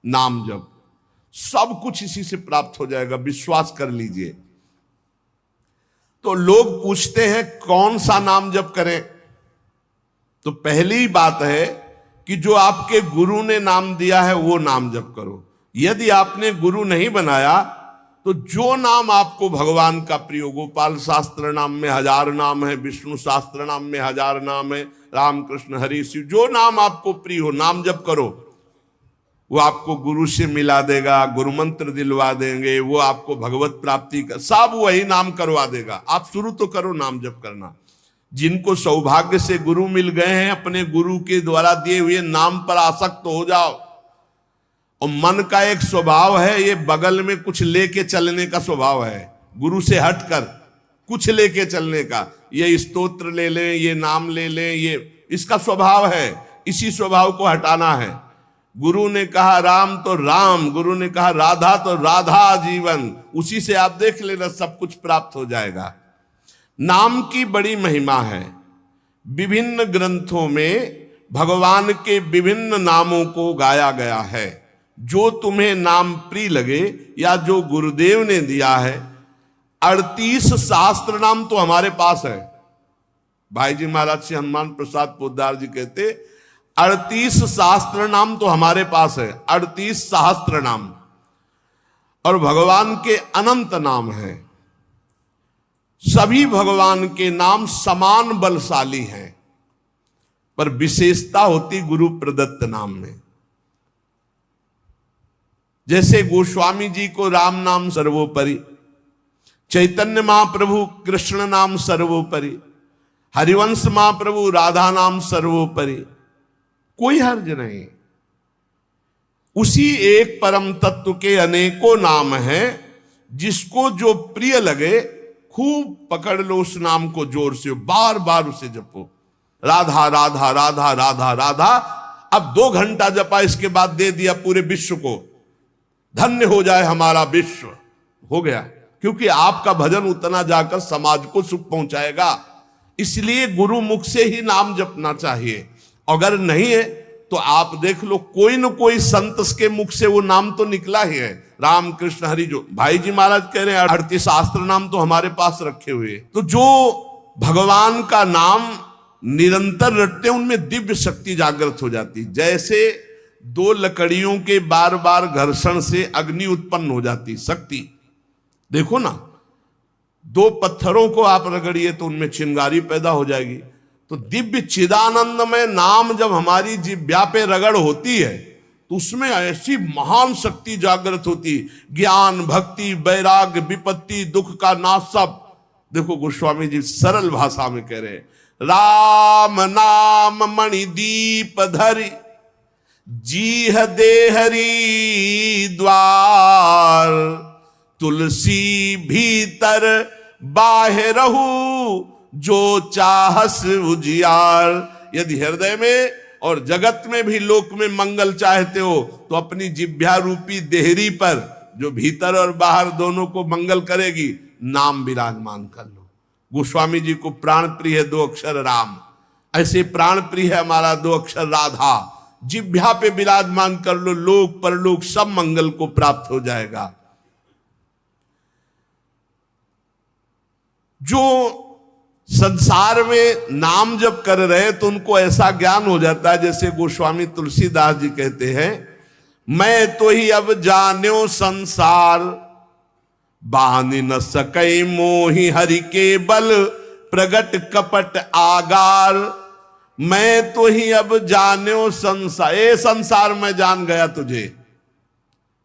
नाम जप, सब कुछ इसी से प्राप्त हो जाएगा, विश्वास कर लीजिए। तो लोग पूछते हैं कौन सा नाम जप करें, तो पहली बात है कि जो आपके गुरु ने नाम दिया है वो नाम जप करो। यदि आपने गुरु नहीं बनाया तो जो नाम आपको भगवान का प्रिय हो, गोपाल शास्त्र नाम में 1000 नाम है, विष्णु शास्त्र नाम में 1000 नाम है, राम कृष्ण हरि शिव, जो नाम आपको प्रिय हो नाम जप करो। वो आपको गुरु से मिला देगा, गुरु मंत्र दिलवा देंगे, वो आपको भगवत प्राप्ति का सब वही नाम करवा देगा। आप शुरू तो करो नाम जप करना। जिनको सौभाग्य से गुरु मिल गए हैं, अपने गुरु के द्वारा दिए हुए नाम पर आसक्त हो जाओ। और मन का एक स्वभाव है, ये बगल में कुछ लेके चलने का स्वभाव है, गुरु से हटकर कुछ लेके चलने का। ये स्तोत्र ले लें, ये नाम ले लें, ये इसका स्वभाव है। इसी स्वभाव को हटाना है। गुरु ने कहा राम तो राम, गुरु ने कहा राधा तो राधा जीवन, उसी से आप देख लेना सब कुछ प्राप्त हो जाएगा। नाम की बड़ी महिमा है। विभिन्न ग्रंथों में भगवान के विभिन्न नामों को गाया गया है। जो तुम्हें नाम प्रिय लगे या जो गुरुदेव ने दिया है। 38 शास्त्र नाम तो हमारे पास है। भाई जी महाराज श्री हनुमान प्रसाद पोद्दार जी कहते 38 शास्त्र नाम तो हमारे पास है, 38 सहस्त्र नाम। और भगवान के अनंत नाम हैं। सभी भगवान के नाम समान बलशाली हैं, पर विशेषता होती गुरु प्रदत्त नाम में। जैसे गोस्वामी जी को राम नाम सर्वोपरि, चैतन्य महाप्रभु कृष्ण नाम सर्वोपरि, हरिवंश महाप्रभु राधा नाम सर्वोपरि, कोई हर्ज नहीं। उसी एक परम तत्व के अनेकों नाम हैं, जिसको जो प्रिय लगे खूब पकड़ लो उस नाम को जोर से, बार बार उसे जपो। राधा राधा राधा राधा राधा, अब 2 घंटा जपा, इसके बाद दे दिया पूरे विश्व को, धन्य हो जाए हमारा विश्व, हो गया। क्योंकि आपका भजन उतना जाकर समाज को सुख पहुंचाएगा। इसलिए गुरु मुख से ही नाम जपना चाहिए। अगर नहीं है तो आप देख लो, कोई न कोई संत के मुख से वो नाम तो निकला ही है। राम कृष्ण हरि, जो भाई जी महाराज कह रहे हैं 38 शास्त्र नाम तो हमारे पास रखे हुए। तो जो भगवान का नाम निरंतर रटते उनमें दिव्य शक्ति जागृत हो जाती। जैसे 2 लकड़ियों के बार बार घर्षण से अग्नि उत्पन्न हो जाती शक्ति। देखो ना, 2 पत्थरों को आप रगड़िए तो उनमें चिंगारी पैदा हो जाएगी। तो दिव्य चिदानंद में नाम जब हमारी जिह्वा पे रगड़ होती है तो उसमें ऐसी महान शक्ति जागृत होती। ज्ञान भक्ति वैराग्य विपत्ति दुख का नाश सब। देखो गोस्वामी जी सरल भाषा में कह रहे हैं, राम नाम मणिदीप धरि जीह देहरी द्वार, तुलसी भीतर बाहरहु जो चाहस उजियार। यदि हृदय में और जगत में भी लोक में मंगल चाहते हो तो अपनी जिह्वा रूपी देहरी पर, जो भीतर और बाहर दोनों को मंगल करेगी, नाम विराजमान कर लो। गोस्वामी जी को प्राण प्रिय है 2 अक्षर राम, ऐसे प्राण प्रिय है हमारा 2 अक्षर राधा। जिह्वा पे विराजमान कर लो, लोक परलोक सब मंगल को प्राप्त हो जाएगा। जो संसार में नाम जब कर रहे तो उनको ऐसा ज्ञान हो जाता है, जैसे गोस्वामी तुलसीदास जी कहते हैं, मैं तो ही अब जान्यो संसार, बानी न सकई मोहि हरि के बल, प्रगट कपट आगार। मैं तो ही अब जान्यो संसार, ए संसार मैं जान गया तुझे।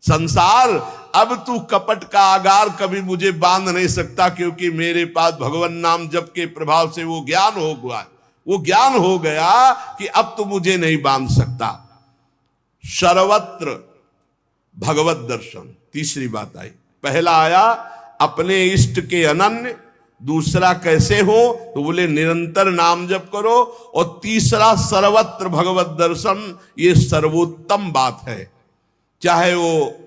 संसार अब तू कपट का आगार कभी मुझे बांध नहीं सकता, क्योंकि मेरे पास भगवान नाम जप के प्रभाव से वो ज्ञान हो गया, वो ज्ञान हो गया कि अब तो मुझे नहीं बांध सकता। सर्वत्र भगवत दर्शन, तीसरी बात आई। पहला आया अपने इष्ट के अनन्य, दूसरा कैसे हो तो बोले निरंतर नाम जप करो, और तीसरा सर्वत्र भगवत दर्शन। ये सर्वोत्तम बात है। चाहे वो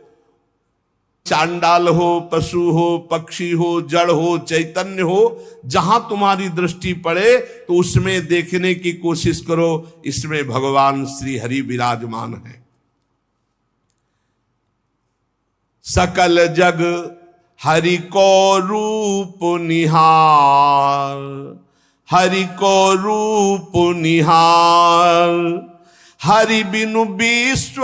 चांडाल हो, पशु हो, पक्षी हो, जड़ हो, चैतन्य हो, जहां तुम्हारी दृष्टि पड़े तो उसमें देखने की कोशिश करो, इसमें भगवान श्री हरि विराजमान है। सकल जग हरि को रूप निहार, हरि को रूप निहार। हरि बिनु विश्व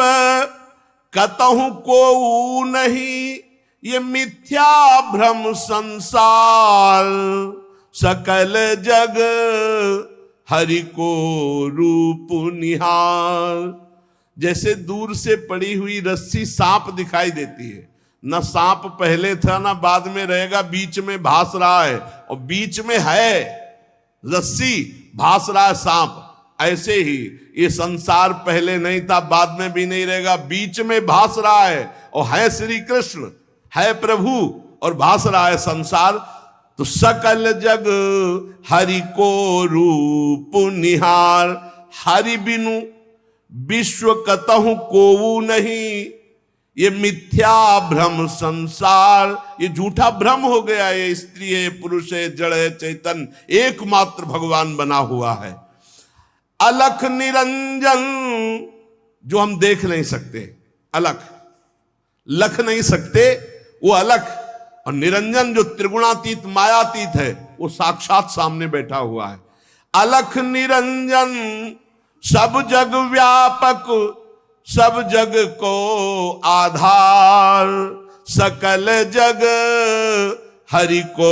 कतहु को नहीं, ये मिथ्या भ्रम संसार। सकल जग हरि को रूप निहार। जैसे दूर से पड़ी हुई रस्सी सांप दिखाई देती है, न सांप पहले था ना बाद में रहेगा, बीच में भास रहा है, और बीच में है रस्सी, भास रहा है सांप। ऐसे ही ये संसार पहले नहीं था, बाद में भी नहीं रहेगा, बीच में भास रहा है, और है श्री कृष्ण, है प्रभु, और भास रहा है संसार। तो सकल जग हरि को रूप निहार। हरि बिनु विश्व कतहु कोऊ नहीं, ये मिथ्या भ्रम संसार। ये झूठा भ्रम हो गया, ये स्त्री है, पुरुष है, जड़ है, चैतन एकमात्र भगवान बना हुआ है। अलख निरंजन, जो हम देख नहीं सकते, अलख लख नहीं सकते, वो अलख। और निरंजन जो त्रिगुणातीत मायातीत है, वो साक्षात सामने बैठा हुआ है। अलख निरंजन सब जग व्यापक, सब जग को आधार। सकल जग हरि को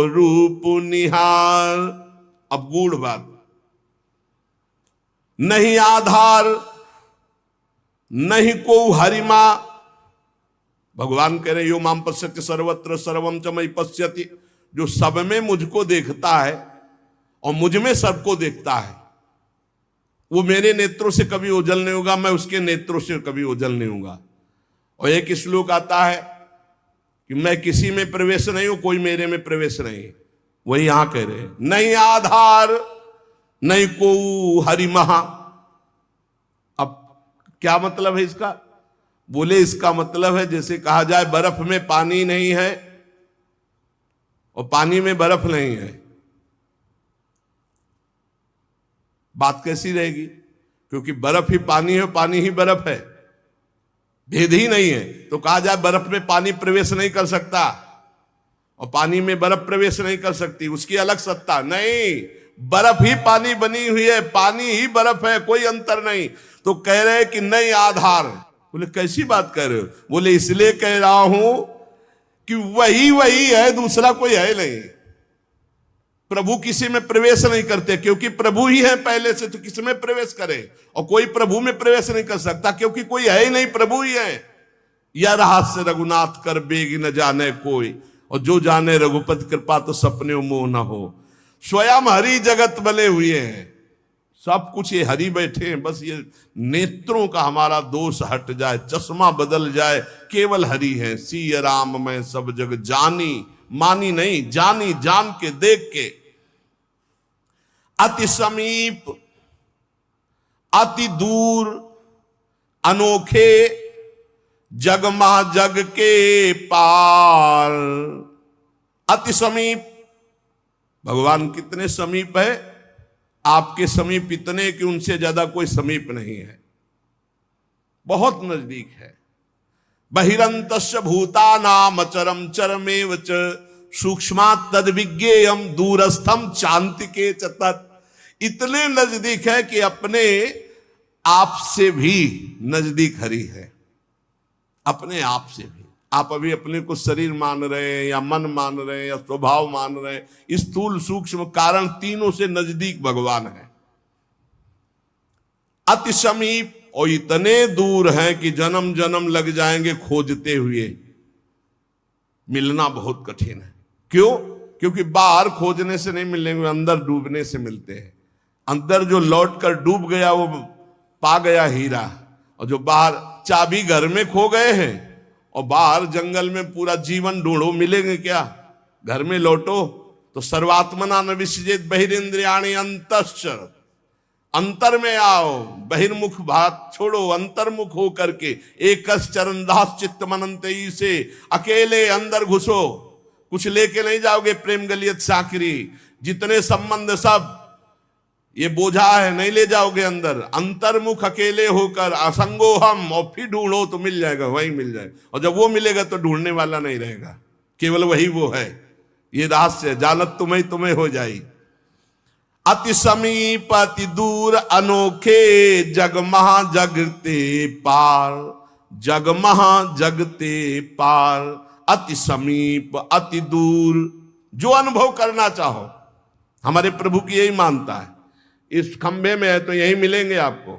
रूप निहार। अब गूढ़ बात, नहीं आधार नहीं को हरिमा। भगवान कह रहे यो माम पश्यति सर्वत्र सर्वम च मयि पश्यति। जो सब में मुझको देखता है और मुझ में सबको देखता है, वो मेरे नेत्रों से कभी ओझल नहीं होगा, मैं उसके नेत्रों से कभी ओझल नहीं होगा। और एक श्लोक आता है कि मैं किसी में प्रवेश नहीं हूं, कोई मेरे में प्रवेश नहीं। वही यहां कह रहे हैं, नहीं आधार नहीं को हरि महा। अब क्या मतलब है इसका? बोले इसका मतलब है जैसे कहा जाए बर्फ में पानी नहीं है और पानी में बर्फ नहीं है, बात कैसी रहेगी? क्योंकि बर्फ ही पानी है, पानी ही बर्फ है, भेद ही नहीं है। तो कहा जाए बर्फ में पानी प्रवेश नहीं कर सकता और पानी में बर्फ प्रवेश नहीं कर सकती, उसकी अलग सत्ता नहीं। बर्फ ही पानी बनी हुई है, पानी ही बर्फ है, कोई अंतर नहीं। तो कह रहे कि नहीं आधार। बोले कैसी बात कर रहे हो? बोले इसलिए कह रहा हूं कि वही वही है, दूसरा कोई है नहीं। प्रभु किसी में प्रवेश नहीं करते क्योंकि प्रभु ही है पहले से, तो किसी में प्रवेश करे? और कोई प्रभु में प्रवेश नहीं कर सकता क्योंकि कोई है ही नहीं, प्रभु ही है। यह रहस्य रघुनाथ कर बेग न जाने कोई, और जो जाने रघुपति कृपा तो सपने मोह न हो। स्वयं हरि जगत बने हुए हैं, सब कुछ ये हरि बैठे हैं। बस ये नेत्रों का हमारा दोष हट जाए, चश्मा बदल जाए, केवल हरि है। सिय राम मैं सब जग जानी, मानी नहीं, जानी, जान के, देख के। अति समीप अति दूर अनोखे, जगमा जग के पार। अति समीप, भगवान कितने समीप है? आपके समीप इतने कि उनसे ज्यादा कोई समीप नहीं है, बहुत नजदीक है। बहिरंतस्य भूतानाम अचरम चरमेव च सूक्ष्मात् तद्विज्ञेयम दूरस्थम चान्तिके च तत्। इतने नजदीक है कि अपने आप से भी नजदीक हरि है, अपने आप से भी। आप अभी अपने को शरीर मान रहे हैं या मन मान रहे हैं या स्वभाव मान रहे हैं, स्थूल सूक्ष्म कारण तीनों से नजदीक भगवान है। अति समीप और इतने दूर हैं कि जन्म जन्म लग जाएंगे खोजते हुए, मिलना बहुत कठिन है। क्यों? क्योंकि बाहर खोजने से नहीं मिलेंगे, अंदर डूबने से मिलते हैं। अंदर जो लौट कर डूब गया वो पा गया हीरा, और जो बाहर चाबी घर में खो गए हैं और बाहर जंगल में पूरा जीवन ढूंढो, मिलेंगे क्या? घर में लौटो तो सर्वात्मना न विसृजेत बहिरिंद्रियाणि अंतश्चर। अंतर में आओ, बहिर्मुख बात छोड़ो, अंतर्मुख हो करके एकस चरणदास चित्त मनंतई से अकेले अंदर घुसो। कुछ लेके नहीं जाओगे, प्रेम गलियत साकरी, जितने संबंध सब ये बोझा है, नहीं ले जाओगे अंदर। अंतर्मुख अकेले होकर असंगो हम, और फिर ढूंढो तो मिल जाएगा, वही मिल जाएगा। और जब वो मिलेगा तो ढूंढने वाला नहीं रहेगा, केवल वही वो है। ये रहस्य, जानत तुम्हें तुम्हें हो जाई। अति समीप अति दूर अनोखे, जग महा जगते पार, जग महा जगते पार। अति समीप अति दूर, जो अनुभव करना चाहो, हमारे प्रभु की यही मानता है। इस खंभे में है तो यही मिलेंगे आपको,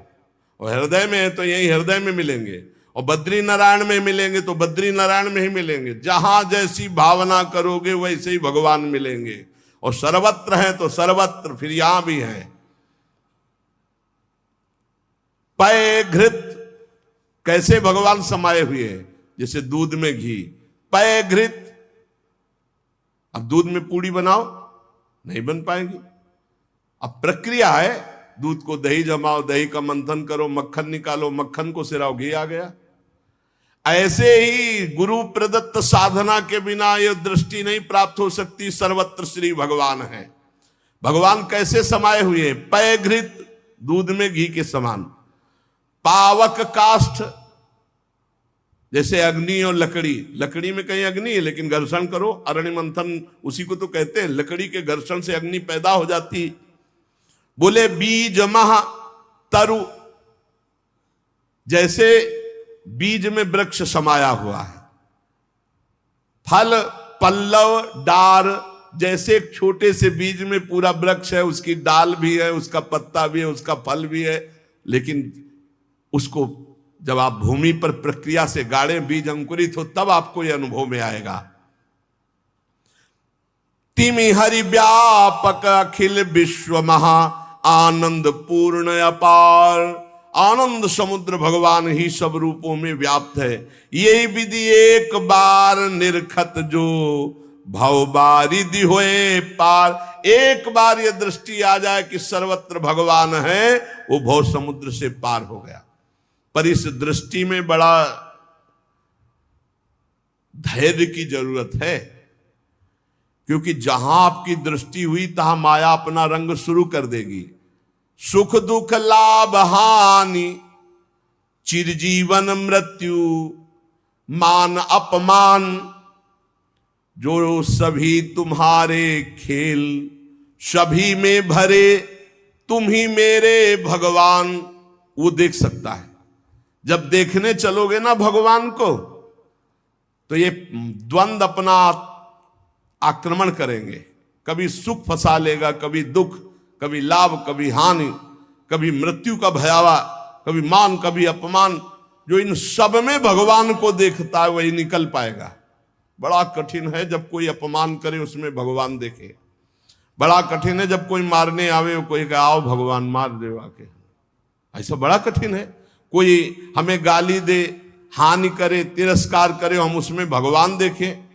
और हृदय में है तो यही हृदय में मिलेंगे, और बद्री नारायण में मिलेंगे तो बद्री नारायण में ही मिलेंगे। जहां जैसी भावना करोगे वैसे ही भगवान मिलेंगे। और सर्वत्र है तो सर्वत्र, फिर यहां भी है। पय घृत, कैसे भगवान समाये हुए हैं, जैसे दूध में घी। पय घृत, अब दूध में पूड़ी बनाओ, नहीं बन पाएगी। अब प्रक्रिया है, दूध को दही जमाओ, दही का मंथन करो, मक्खन निकालो, मक्खन को सिराओ, घी आ गया। ऐसे ही गुरु प्रदत्त साधना के बिना यह दृष्टि नहीं प्राप्त हो सकती। सर्वत्र श्री भगवान है। भगवान कैसे समाये हुए हैं? पय घृत, दूध में घी के समान। पावक काष्ठ, जैसे अग्नि और लकड़ी। लकड़ी में कहीं अग्नि है, लेकिन घर्षण करो, अरण्य मंथन उसी को तो कहते हैं। लकड़ी के घर्षण से अग्नि पैदा हो जाती। बोले बीज महा तरु, जैसे बीज में वृक्ष समाया हुआ है। फल पल्लव डार, जैसे एक छोटे से बीज में पूरा वृक्ष है, उसकी डाल भी है, उसका पत्ता भी है, उसका फल भी है। लेकिन उसको जब आप भूमि पर प्रक्रिया से गाड़े, बीज अंकुरित हो, तब आपको यह अनुभव में आएगा। तिमि हरि व्यापक अखिल विश्व महा, आनंद पूर्ण अपार। आनंद समुद्र भगवान ही सब रूपों में व्याप्त है। यही विधि एक बार निरखत जो, भव बारिधि होए पार। एक बार यह दृष्टि आ जाए कि सर्वत्र भगवान है, वो भव समुद्र से पार हो गया। पर इस दृष्टि में बड़ा धैर्य की जरूरत है, क्योंकि जहां आपकी दृष्टि हुई तहां माया अपना रंग शुरू कर देगी। सुख दुख लाभ हानि, चिरजीवन मृत्यु, मान अपमान, जो सभी तुम्हारे खेल, सभी में भरे तुम ही मेरे भगवान, वो देख सकता है। जब देखने चलोगे ना भगवान को, तो ये द्वंद अपना आक्रमण करेंगे। कभी सुख फंसा लेगा, कभी दुख, कभी लाभ, कभी हानि, कभी मृत्यु का भयावा, कभी मान, कभी अपमान। जो इन सब में भगवान को देखता है वही निकल पाएगा। बड़ा कठिन है जब कोई अपमान करे उसमें भगवान देखे। बड़ा कठिन है जब कोई मारने आवे, कोई कहे आओ भगवान मार दे आके। ऐसा बड़ा कठिन है। कोई हमें गाली दे, हानि करे, तिरस्कार करे, हम उसमें भगवान देखें,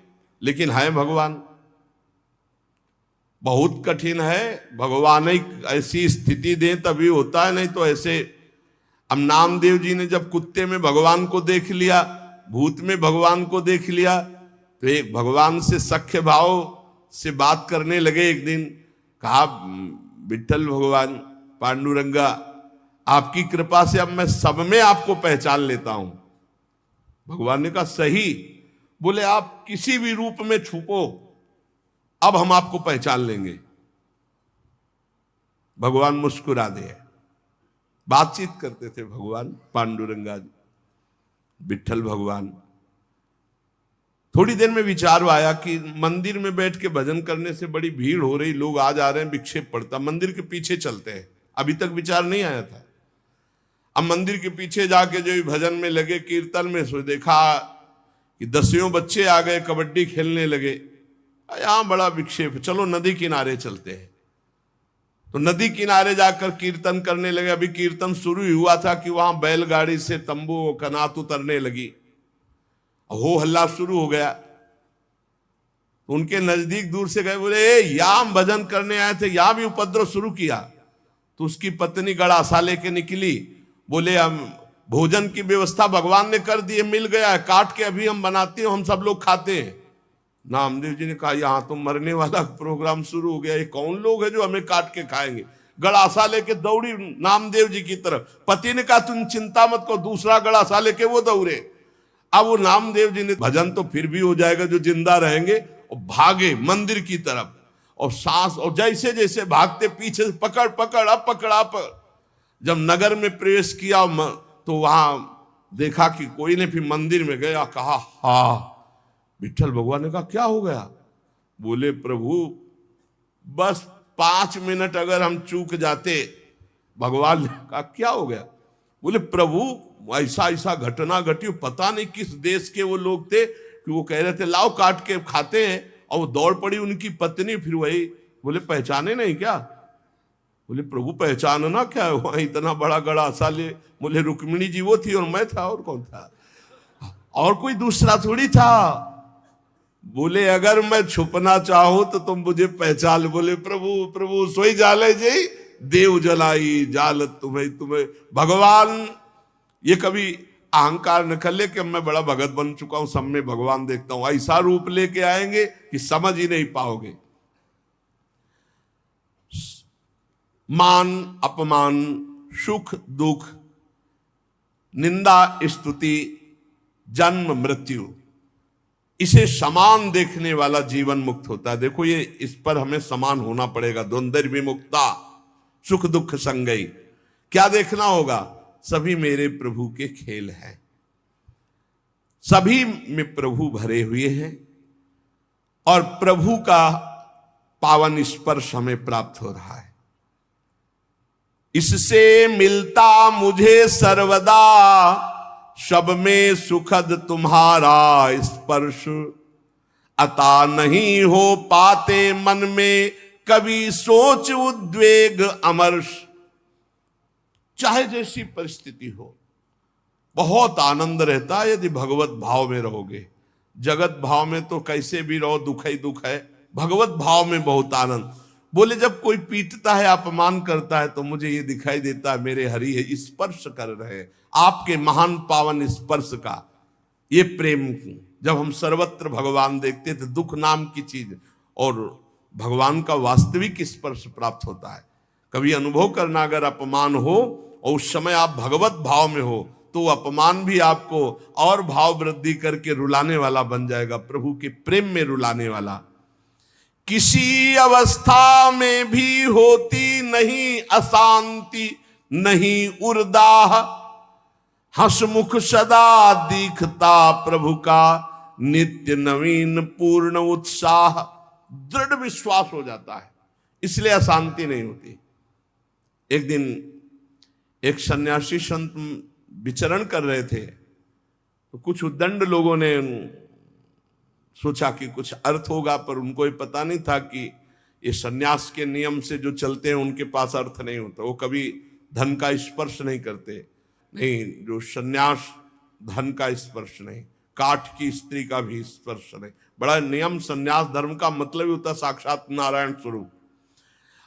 लेकिन है भगवान। बहुत कठिन है। भगवान एक ऐसी स्थिति दे तभी होता है, नहीं तो ऐसे। अब नामदेव जी ने जब कुत्ते में भगवान को देख लिया, भूत में भगवान को देख लिया, तो एक भगवान से सख्य भाव से बात करने लगे। एक दिन कहा, विठ्ठल भगवान, पांडुरंगा, आपकी कृपा से अब मैं सब में आपको पहचान लेता हूं। भगवान ने कहा सही। बोले आप किसी भी रूप में छुपो, अब हम आपको पहचान लेंगे। भगवान मुस्कुरा दे। बातचीत करते थे भगवान पांडुरंगा जी, विठ्ठल भगवान। थोड़ी देर में विचार आया कि मंदिर में बैठ के भजन करने से बड़ी भीड़ हो रही, लोग आ जा रहे हैं, विक्षेप पड़ता, मंदिर के पीछे चलते हैं। अभी तक विचार नहीं आया था। अब मंदिर के पीछे जाके जो भजन में लगे, कीर्तन में, सो देखा कि 10 बच्चे आ गए, कबड्डी खेलने लगे। यहां बड़ा विक्षेप, चलो नदी किनारे चलते हैं। तो नदी किनारे जाकर कीर्तन करने लगे। अभी कीर्तन शुरू ही हुआ था कि वहां बैलगाड़ी से तंबू कनात उतरने लगी, हो हल्ला शुरू हो गया। तो उनके नजदीक दूर से गए, बोले यहां भजन करने आए थे, यहां भी उपद्रव शुरू किया। तो उसकी पत्नी गड़ासा लेके निकली। बोले हम भोजन की व्यवस्था भगवान ने कर दी है, मिल गया है, काट के अभी हम बनाते हैं, हम सब लोग खाते हैं। नामदेव जी ने कहा यहां तो मरने वाला प्रोग्राम शुरू हो गया, ये कौन लोग है जो हमें काट के खाएंगे। गड़ासा लेके दौड़ी नामदेव जी की तरफ। पति ने कहा तुम चिंता मत करो, दूसरा गड़ासा लेके वो दौड़े। अब वो नामदेव जी ने भजन तो फिर भी हो जाएगा जो जिंदा रहेंगे, और भागे मंदिर की तरफ। और सांस, और जैसे जैसे भागते पीछे से पकड़ पकड़ अब पकड़ा पकड़। जब नगर में प्रवेश किया तो वहां देखा कि कोई ने, फिर मंदिर में गया, कहा हाँ। विठल भगवान ने कहा क्या हो गया? बोले प्रभु बस 5 मिनट अगर हम चूक जाते। भगवान ने कहा क्या हो गया? बोले प्रभु ऐसा ऐसा घटना घटी, पता नहीं किस देश के वो लोग थे कि वो कह रहे थे लाओ काट के खाते हैं, और वो दौड़ पड़ी उनकी पत्नी। फिर वही बोले पहचाने नहीं क्या? बोले प्रभु पहचानना क्या है, वहां इतना बड़ा गड़ासा ले। बोले रुक्मिणी जी वो थी और मैं था, और कौन था? और कोई दूसरा थोड़ी था। बोले अगर मैं छुपना चाहूं तो तुम मुझे पहचान। बोले प्रभु प्रभु सोई जाले जी देव जलाई जालत तुम्हें तुम्हें। भगवान ये कभी अहंकार न कर ले कि मैं बड़ा भगत बन चुका हूं, सब में भगवान देखता हूं। ऐसा रूप लेके आएंगे कि समझ ही नहीं पाओगे। मान अपमान, सुख दुख, निंदा स्तुति, जन्म मृत्यु, इसे समान देखने वाला जीवन मुक्त होता है। देखो ये, इस पर हमें समान होना पड़ेगा। द्वंद्व विमुक्ता, सुख दुख संगई। क्या देखना होगा? सभी मेरे प्रभु के खेल हैं, सभी में प्रभु भरे हुए हैं, और प्रभु का पावन स्पर्श हमें प्राप्त हो रहा है। इससे मिलता मुझे सर्वदा, सब में सुखद तुम्हारा स्पर्श। अता नहीं हो पाते मन में कभी सोच उद्वेग अमर्ष। चाहे जैसी परिस्थिति हो, बहुत आनंद रहता है यदि भगवत भाव में रहोगे। जगत भाव में तो कैसे भी रहो दुख ही दुख है, भगवत भाव में बहुत आनंद। बोले जब कोई पीटता है, अपमान करता है, तो मुझे ये दिखाई देता है मेरे हरि है स्पर्श कर रहे हैं, आपके महान पावन स्पर्श का ये प्रेम। जब हम सर्वत्र भगवान देखते थे, दुख नाम की चीज और भगवान का वास्तविक स्पर्श प्राप्त होता है। कभी अनुभव करना, अगर अपमान हो और उस समय आप भगवत भाव में हो, तो अपमान भी आपको और भाव वृद्धि करके रुलाने वाला बन जाएगा, प्रभु के प्रेम में रुलाने वाला। किसी अवस्था में भी होती नहीं अशांति, नहीं उर्दाह, हंसमुख सदा दिखता प्रभु का, नित्य नवीन पूर्ण उत्साह। दृढ़ विश्वास हो जाता है, इसलिए अशांति नहीं होती। एक दिन एक सन्यासी संत विचरण कर रहे थे, तो कुछ उद्दंड लोगों ने सोचा कि कुछ अर्थ होगा, पर उनको ये पता नहीं था कि ये सन्यास के नियम से जो चलते हैं उनके पास अर्थ नहीं होता। वो कभी धन का स्पर्श नहीं करते, नहीं, जो सन्यास धन का स्पर्श नहीं, काठ की स्त्री का भी स्पर्श नहीं। बड़ा नियम, सन्यास धर्म का मतलब ही होता साक्षात नारायण स्वरूप।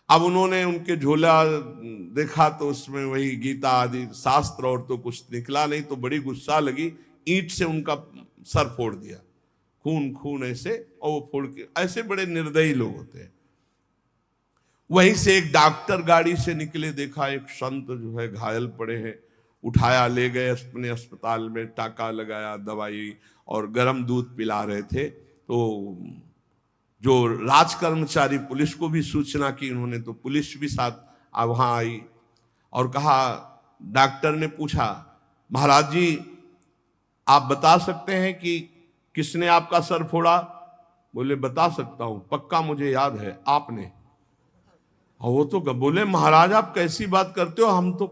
अब उन्होंने उनके झोला देखा तो उसमें वही गीता आदि शास्त्र और तो कुछ निकला नहीं, तो बड़ी गुस्सा लगी, ईंट से उनका सर फोड़ दिया, खून खून ऐसे, और वो फोड़ के, ऐसे बड़े निर्दयी लोग होते हैं। वहीं से एक डॉक्टर गाड़ी से निकले, देखा एक संत जो है घायल पड़े हैं, उठाया ले गए अपने अस्पताल में, टाका लगाया, दवाई और गर्म दूध पिला रहे थे। तो जो राज कर्मचारी पुलिस को भी सूचना की उन्होंने, तो पुलिस भी साथ वहां आई और कहा, डॉक्टर ने पूछा महाराज जी आप बता सकते हैं कि किसने आपका सर फोड़ा? बोले बता सकता हूं, पक्का मुझे याद है आपने। और वो तो बोले महाराज आप कैसी बात करते हो, हम तो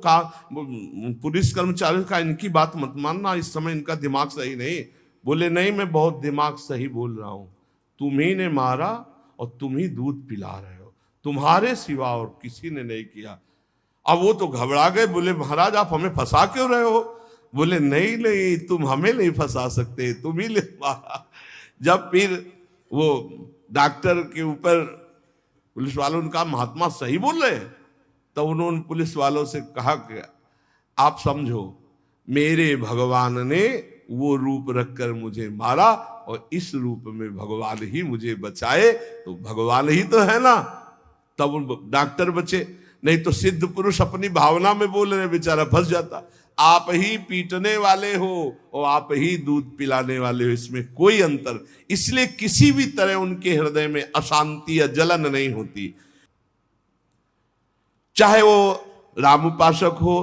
पुलिस कर्मचारी का इनकी बात मत मानना, इस समय इनका दिमाग सही नहीं। बोले नहीं, मैं बहुत दिमाग सही बोल रहा हूं, तुम्ही ने मारा और तुम ही दूध पिला रहे हो, तुम्हारे सिवा और किसी ने नहीं किया। अब वो तो घबरा गए, बोले महाराज आप हमें फंसा क्यों रहे हो? बोले नहीं नहीं, तुम हमें नहीं फंसा सकते, तुम ही ले मारा। जब फिर वो डॉक्टर के ऊपर पुलिस वालों ने कहा महात्मा सही बोल रहे हैं, तो उन्होंने पुलिस वालों से कहा कि आप समझो मेरे भगवान ने वो रूप रखकर मुझे मारा और इस रूप में भगवान ही मुझे बचाए, तो भगवान ही तो है ना। तब डॉक्टर बचे। नहीं तो सिद्ध पुरुष अपनी भावना में बोल रहे, बेचारा फंस जाता। आप ही पीटने वाले हो और आप ही दूध पिलाने वाले हो, इसमें कोई अंतर। इसलिए किसी भी तरह उनके हृदय में अशांति या जलन नहीं होती। चाहे वो राम उपासक हो,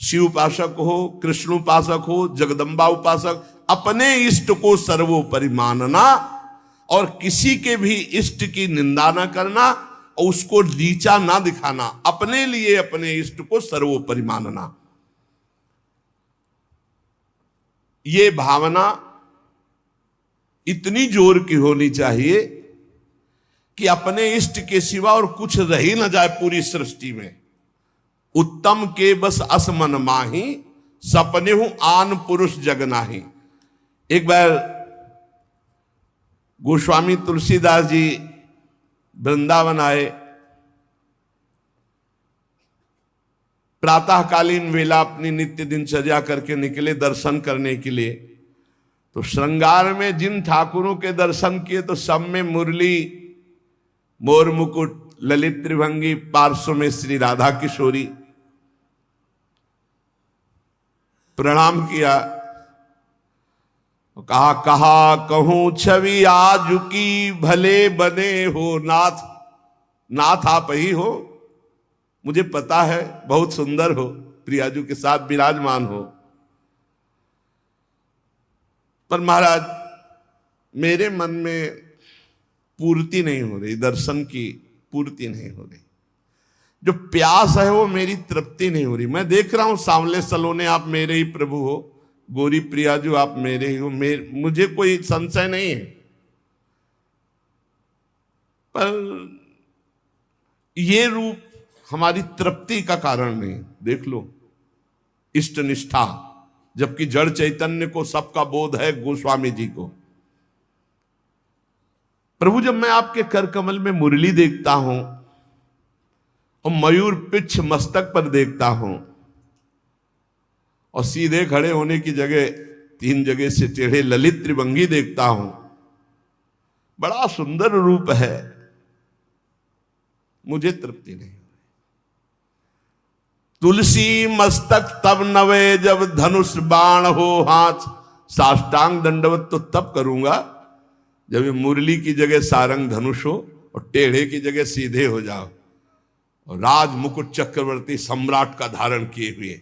शिव उपासक हो, कृष्ण उपासक हो, जगदम्बा उपासक, अपने इष्ट को सर्वोपरि मानना और किसी के भी इष्ट की निंदा न करना और उसको नीचा ना दिखाना, अपने लिए अपने इष्ट को सर्वोपरि मानना, ये भावना इतनी जोर की होनी चाहिए कि अपने इष्ट के सिवा और कुछ रह ही न जाए पूरी सृष्टि में। उत्तम के बस असमन माही, सपने हूं आन पुरुष जग नाही। एक बार गोस्वामी तुलसीदास जी वृंदावन आए, प्रातःकालीन वेला अपनी नित्य दिनचर्या करके निकले दर्शन करने के लिए। तो श्रृंगार में जिन ठाकुरों के दर्शन किए तो सब में मुरली, मोर मुकुट, ललित त्रिभंगी, पार्श्व में श्री राधा किशोरी। प्रणाम किया, कहा कहा कहूं छवि आज की, भले बने हो नाथ। नाथ आप ही हो, मुझे पता है बहुत सुंदर हो, प्रियाजू के साथ विराजमान हो, पर महाराज मेरे मन में पूर्ति नहीं हो रही, दर्शन की पूर्ति नहीं हो रही। जो प्यास है वो मेरी तृप्ति नहीं हो रही। मैं देख रहा हूं सांवले सलोने आप मेरे ही प्रभु हो, गोरी प्रियाजू आप मेरे ही हो, मुझे कोई संशय नहीं है, पर ये रूप हमारी तृप्ति का कारण नहीं। देख लो इष्ट निष्ठा, जबकि जड़ चैतन्य को सबका बोध है, गोस्वामी जी को। प्रभु जब मैं आपके कर कमल में मुरली देखता हूं और मयूर पिच्छ मस्तक पर देखता हूं और सीधे खड़े होने की जगह 3 जगह से टेढ़े ललित त्रिभंगी देखता हूं, बड़ा सुंदर रूप है, मुझे तृप्ति नहीं। तुलसी मस्तक तब नवे जब धनुष बाण हो हाथ, साष्टांग दंडवत तो तब करूंगा जब ये मुरली की जगह सारंग धनुष हो और टेढ़े की जगह सीधे हो जाओ और राज मुकुट चक्रवर्ती सम्राट का धारण किए हुए।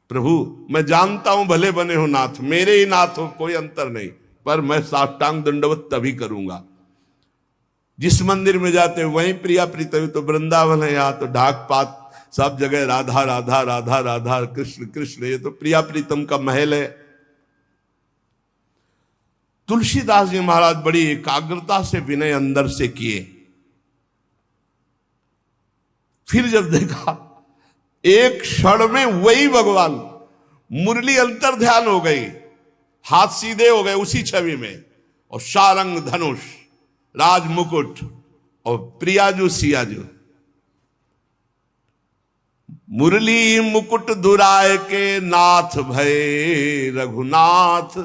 प्रभु मैं जानता हूं भले बने हो नाथ, मेरे ही नाथ हो, कोई अंतर नहीं, पर मैं साष्टांग दंडवत तभी करूंगा। जिस मंदिर में जाते हैं वहीं प्रिया प्रीतम, तो वृंदावन है, यहाँ तो ढाक पात सब जगह राधा राधा राधा राधा, कृष्ण कृष्ण, ये तो प्रिया प्रीतम का महल है। तुलसीदास जी महाराज बड़ी एकाग्रता से विनय अंदर से किए। फिर जब देखा एक क्षण में वही भगवान, मुरली अंतर ध्यान हो गई, हाथ सीधे हो गए उसी छवि में, और सारंग धनुष, राज मुकुट और प्रियाजू सियाजू। मुरली मुकुट दुराय के नाथ भय रघुनाथ,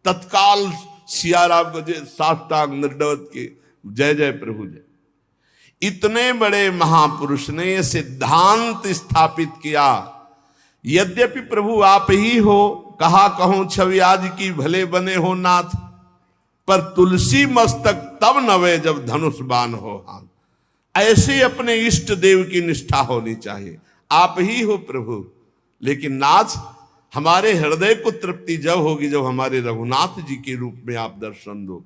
तत्काल सियाराम को साष्टांग दंडवत के जय जय प्रभु जय। इतने बड़े महापुरुष ने यह सिद्धांत स्थापित किया, यद्यपि प्रभु आप ही हो, कहा कहूं छवि आज की, भले बने हो नाथ, पर तुलसी मस्तक तब नवे जब धनुष बाण हो हाथ। ऐसे अपने इष्ट देव की निष्ठा होनी चाहिए। आप ही हो प्रभु, लेकिन नाथ हमारे हृदय को तृप्ति जब होगी जब हमारे रघुनाथ जी के रूप में आप दर्शन दो।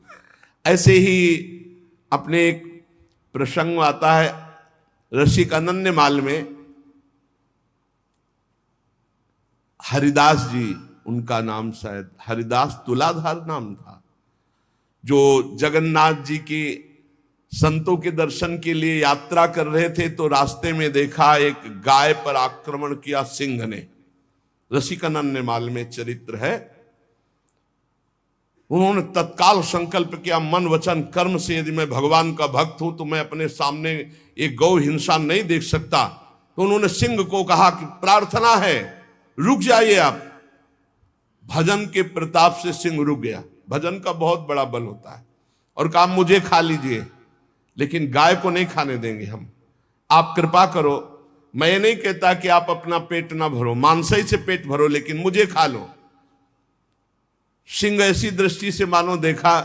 ऐसे ही अपने एक प्रसंग आता है रसिक अनन्यमाल में, हरिदास जी उनका नाम, शायद हरिदास तुलाधार नाम था, जो जगन्नाथ जी के संतों के दर्शन के लिए यात्रा कर रहे थे, तो रास्ते में देखा एक गाय पर आक्रमण किया सिंह ने। रसिकानंद में चरित्र है। उन्होंने तत्काल संकल्प किया, मन वचन कर्म से यदि मैं भगवान का भक्त हूं तो मैं अपने सामने एक गौ हिंसा नहीं देख सकता। तो उन्होंने सिंह को कहा कि प्रार्थना है, रुक जाइए आप। भजन के प्रताप से सिंह रुक गया। भजन का बहुत बड़ा बल होता है। और कहा मुझे खा लीजिए, लेकिन गाय को नहीं खाने देंगे हम। आप कृपा करो, मैं ये नहीं कहता कि आप अपना पेट ना भरो, मांसाई से पेट भरो, लेकिन मुझे खा लो। सिंह ऐसी दृष्टि से मानो देखा,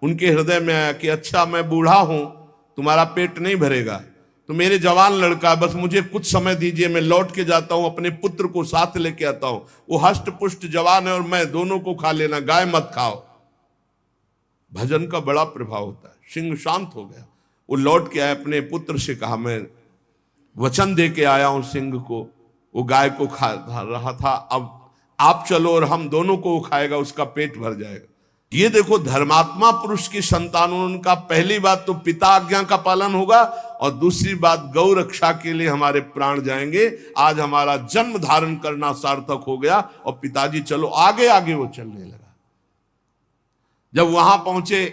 उनके हृदय में आया कि अच्छा मैं बूढ़ा हूं, तुम्हारा पेट नहीं भरेगा, तो मेरे जवान लड़का, बस मुझे कुछ समय दीजिए, मैं लौट के जाता हूं, अपने पुत्र को साथ लेके आता हूं, वो हष्ट पुष्ट जवान है और मैं, दोनों को खा लेना, गाय मत खाओ। भजन का बड़ा प्रभाव होता है। सिंह शांत हो गया, वो लौट के आया, अपने पुत्र से कहा मैं वचन दे के आया हूं सिंह को, वो गाय को खा रहा था, अब आप चलो और हम दोनों को वो खाएगा, उसका पेट भर जाएगा। ये देखो, धर्मात्मा पुरुष की संतान, उनका पहली बात तो पिता आज्ञा का पालन होगा, और दूसरी बात गौ रक्षा के लिए हमारे प्राण जाएंगे। आज हमारा जन्म धारण करना सार्थक हो गया, और पिताजी चलो, आगे आगे वो चलने लगा। जब वहां पहुंचे,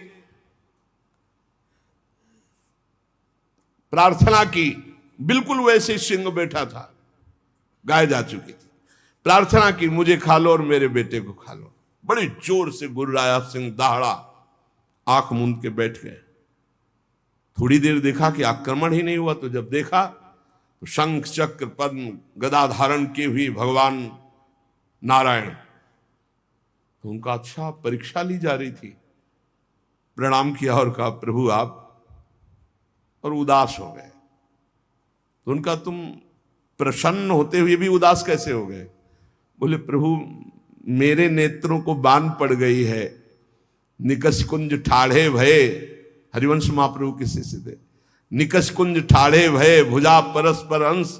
प्रार्थना की, बिल्कुल वैसे सिंह बैठा था, गाय जा चुकी थी, प्रार्थना की मुझे खा लो और मेरे बेटे को खा लो। बड़ी जोर से गुर्राया सिंह, दहाड़ा, आंख मूंद के बैठ गए। थोड़ी देर देखा कि आक्रमण ही नहीं हुआ, तो जब देखा तो शंख चक्र पद्म गदा धारण की हुई भगवान नारायण, तो उनका अच्छा परीक्षा ली जा रही थी। प्रणाम किया और कहा प्रभु आप, और उदास हो गए। तो उनका तुम प्रसन्न होते हुए भी उदास कैसे हो गए? बोले प्रभु मेरे नेत्रों को बान पड़ गई है, निकस कुंज ठाढ़े भये, हरिवंश महाप्रभु के शिष्य थे, निकस कुंज ठाढ़े भये भुजा परस्पर अंश,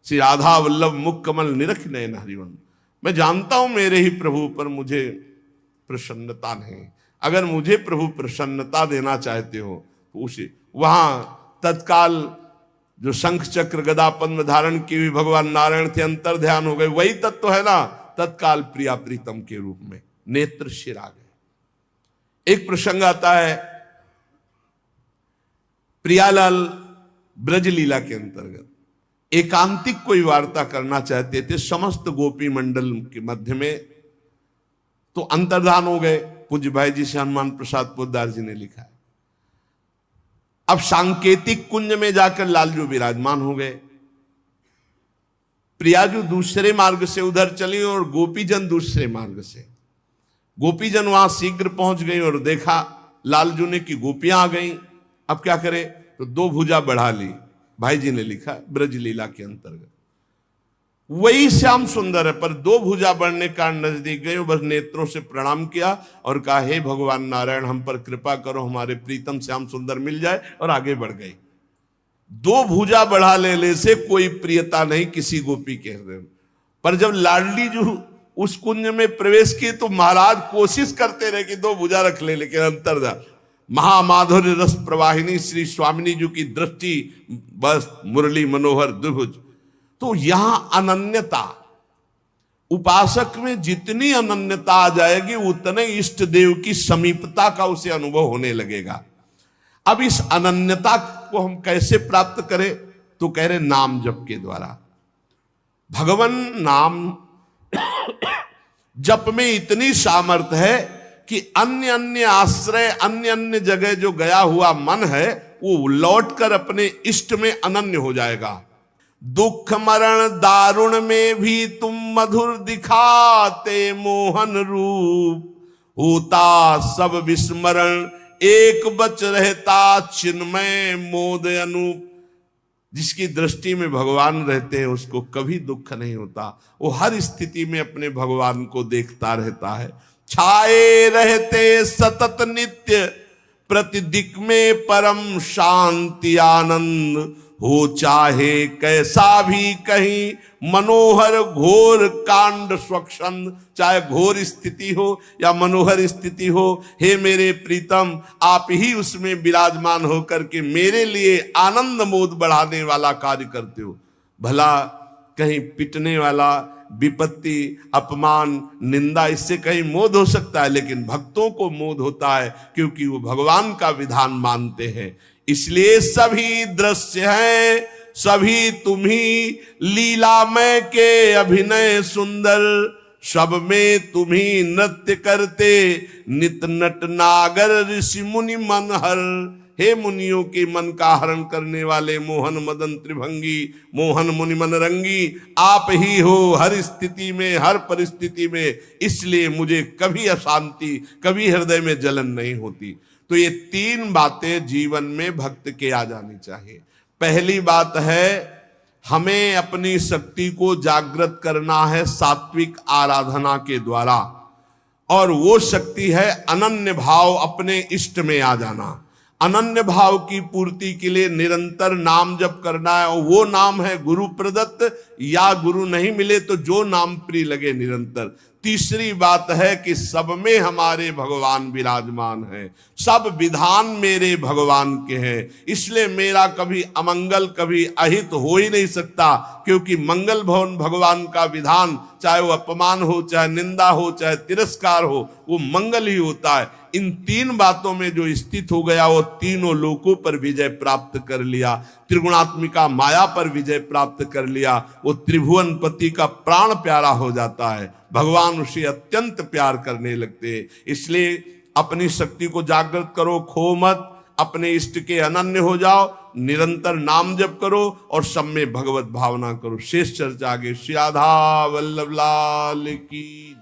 श्री राधा वल्लभ मुख कमल निरख नयन हरिवंश। मैं जानता हूं मेरे ही प्रभु पर मुझे प्रसन्नता नहीं, अगर मुझे प्रभु प्रसन्नता देना चाहते हो तो उसे, वहां तत्काल जो शंख चक्र गदा पद्म धारण की हुई भगवान नारायण थे, अंतर ध्यान हो गए, वही तत्व है ना, तत्काल प्रिया प्रीतम के रूप में नेत्र शिर आ गए। एक प्रसंग आता है प्रियालाल ब्रज लीला के अंतर्गत, एकांतिक कोई वार्ता करना चाहते थे समस्त गोपी मंडल के मध्य में, तो अंतर्धान हो गए। पूज्य भाई जी से हनुमान प्रसाद पोद्दार जी ने लिखा है। अब सांकेतिक कुंज में जाकर लालजू विराजमान हो गए, प्रियाजू दूसरे मार्ग से उधर चली और गोपीजन दूसरे मार्ग से। गोपीजन वहां शीघ्र पहुंच गई और देखा लालजू ने कि गोपियां आ गई। अब क्या करे, तो दो भुजा बढ़ा ली। भाई जी ने लिखा ब्रज लीला के अंतर्गत, वही श्याम सुंदर है, पर दो भुजा बढ़ने का नजदीक गए, बस नेत्रों से प्रणाम किया और कहा हे भगवान नारायण हम पर कृपा करो, हमारे प्रीतम श्याम सुंदर मिल जाए, और आगे बढ़ गई। दो भुजा बढ़ा लेने से कोई प्रियता नहीं किसी गोपी के हृदय में, पर जब लाडली जो उस कुंज में प्रवेश की तो महाराज कोशिश करते रहे कि दो भुजा रख ले, लेकिन अंतर्धा महामाधुर्य रस प्रवाहिनी श्री स्वामिनी जी की दृष्टि, बस मुरली मनोहर द्विभुज। तो यहां अनन्यता, उपासक में जितनी अनन्यता आ जाएगी उतने इष्ट देव की समीपता का उसे अनुभव होने लगेगा। अब इस अनन्यता को हम कैसे प्राप्त करें, तो कह रहे नाम जप के द्वारा। भगवान नाम जप में इतनी सामर्थ्य है कि अन्य अन्य आश्रय, अन्य अन्य जगह जो गया हुआ मन है वो लौटकर अपने इष्ट में अनन्य हो जाएगा। दुख मरण दारुण में भी तुम मधुर दिखाते मोहन रूप, होता सब विस्मरण एक बच रहता चिन्मय मोद अनूप। जिसकी दृष्टि में भगवान रहते हैं उसको कभी दुख नहीं होता, वो हर स्थिति में अपने भगवान को देखता रहता है। छाए रहते सतत नित्य प्रतिदिक में परम शांति आनंद, हो चाहे कैसा भी कहीं मनोहर घोर कांड स्वच्छंद। चाहे घोर स्थिति हो या मनोहर स्थिति हो, हे मेरे प्रीतम आप ही उसमें विराजमान होकर के मेरे लिए आनंद मोद बढ़ाने वाला कार्य करते हो। भला कहीं पिटने वाला, विपत्ति, अपमान, निंदा, इससे कहीं मोद हो सकता है, लेकिन भक्तों को मोद होता है क्योंकि वो भगवान का विधान मानते हैं। इसलिए सभी दृश्य हैं, सभी तुम्ही लीलामय के अभिनय सुंदर, सब में तुम्ही नृत्य करते नित नट नागर ऋषि मुनि मनहर। हे मुनियों के मन का हरण करने वाले मोहन मदन त्रिभंगी, मोहन मुनि मन रंगी, आप ही हो हर स्थिति में, हर परिस्थिति में, इसलिए मुझे कभी अशांति, कभी हृदय में जलन नहीं होती। तो ये 3 बातें जीवन में भक्त के आ जानी चाहिए। पहली बात है, हमें अपनी शक्ति को जागृत करना है सात्विक आराधना के द्वारा, और वो शक्ति है अनन्य भाव, अपने इष्ट में आ जाना। अनन्य भाव की पूर्ति के लिए निरंतर नाम जप करना है, और वो नाम है गुरु प्रदत्त, या गुरु नहीं मिले तो जो नाम प्रिय लगे निरंतर। तीसरी बात है कि सब में हमारे भगवान विराजमान हैं, सब विधान मेरे भगवान के हैं, इसलिए मेरा कभी अमंगल, कभी अहित हो ही नहीं सकता, क्योंकि मंगल भवन भगवान का विधान, चाहे वो अपमान हो, चाहे निंदा हो, चाहे तिरस्कार हो, वो मंगल ही होता है। इन 3 बातों में जो स्थित हो गया, वो तीनों लोकों पर विजय प्राप्त कर लिया, त्रिगुणात्मिका माया पर विजय प्राप्त कर लिया, वो त्रिभुवन पति का प्राण प्यारा हो जाता है, भगवान उसे अत्यंत प्यार करने लगते हैं। इसलिए अपनी शक्ति को जागृत करो, खो मत, अपने इष्ट के अनन्य हो जाओ, निरंतर नाम जप करो और सब में भगवत भावना करो। शेष चर्चा आगे। श्री राधा वल्लभ लाल की।